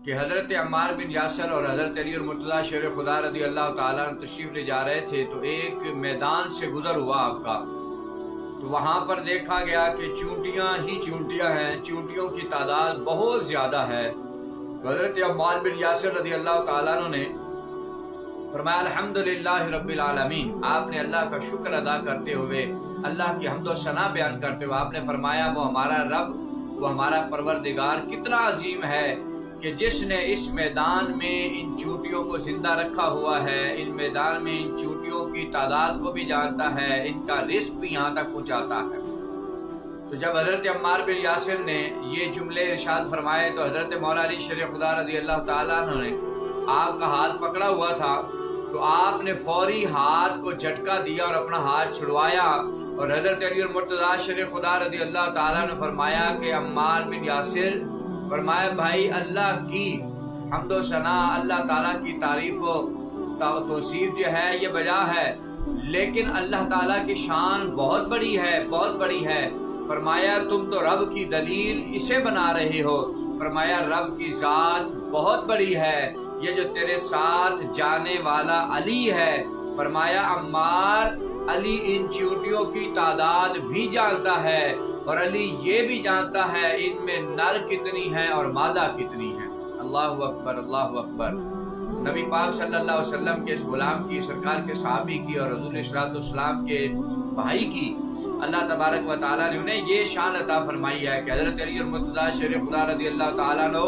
کہ حضرت عمار بن یاسر اور حضرت علی اور مرتضیٰ شیر خدا رضی اللہ تعالیٰ عنہ تشریف لے جا رہے تھے تو ایک میدان سے گزر ہوا آپ کا، تو وہاں پر دیکھا گیا کہ چونٹیاں ہی چونٹیاں ہیں، چونٹیوں کی تعداد بہت زیادہ ہے۔ تو حضرت عمار بن یاسر رضی اللہ تعالیٰ عنہ نے فرمایا الحمدللہ رب العالمین، آپ نے اللہ کا شکر ادا کرتے ہوئے، اللہ کی حمد و ثنا بیان کرتے ہوئے آپ نے فرمایا وہ ہمارا رب، وہ ہمارا پروردگار کتنا عظیم ہے کہ جس نے اس میدان میں ان چونٹیوں کو زندہ رکھا ہوا ہے، ان میدان میں ان چونٹیوں کی تعداد کو بھی جانتا ہے، ان کا رزق بھی یہاں تک پہنچاتا ہے۔ تو جب حضرت عمار بن یاسر نے یہ جملے ارشاد فرمائے تو حضرت مولا علی شیر خدا رضی اللہ تعالیٰ عنہ نے آپ کا ہاتھ پکڑا ہوا تھا، تو آپ نے فوری ہاتھ کو جھٹکا دیا اور اپنا ہاتھ چھڑوایا، اور حضرت علی اور مرتضیٰ شیر خدا رضی اللہ تعالیٰ نے فرمایا کہ عمار بن یاسر، فرمایا بھائی اللہ کی حمد و ثنا، اللہ تعالیٰ کی تعریف و توصیف جو ہے یہ بجا ہے، لیکن اللہ تعالیٰ کی شان بہت بڑی ہے، بہت بڑی ہے۔ فرمایا تم تو رب کی دلیل اسے بنا رہے ہو، فرمایا رب کی ذات بہت بڑی ہے، یہ جو تیرے ساتھ جانے والا علی ہے، فرمایا عمار علی ان چونٹیوں کی تعداد بھی جانتا ہے، اور علی یہ بھی جانتا ہے ان میں نر کتنی ہیں اور مادہ کتنی ہیں۔ اللہ اکبر، اللہ اکبر۔ نبی پاک صلی اللہ علیہ وسلم کے اس غلام کی، سرکار کے صحابی کی اور حضور صلی اللہ علیہ وسلم کے بھائی کی اللہ تبارک و تعالیٰ نے انہیں یہ شان عطا فرمائی ہے کہ حضرت علی اور مرتضیٰ شیر خدا رضی اللہ تعالیٰ عنہ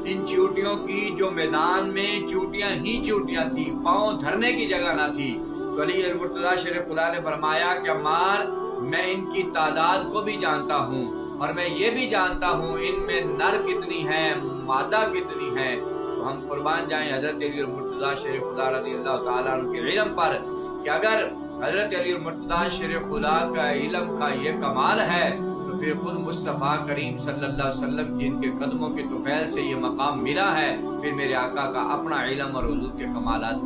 ان چونٹیوں کی، جو میدان میں چونٹیاں ہی چونٹیاں تھیں، پاؤں دھرنے کی جگہ نہ تھی، تو علی اور مرتضیٰ شیر خدا نے فرمایا کہ عمار میں ان کی تعداد کو بھی جانتا ہوں، اور میں یہ بھی جانتا ہوں ان میں نر کتنی ہے، مادہ کتنی ہے۔ تو ہم قربان جائیں حضرت علی اور مرتضیٰ شیر خدا رضی اللہ تعالیٰ عنہ کے علم پر کہ اگر حضرت علی اور مرتضیٰ شیر خدا کا علم کا یہ کمال ہے تو پھر خود مصطفیٰ کریم صلی اللہ علیہ وسلم کی ان کے قدموں کے طفیل سے یہ مقام ملا ہے، پھر میرے آقا کا اپنا علم اور حضور کے کمالات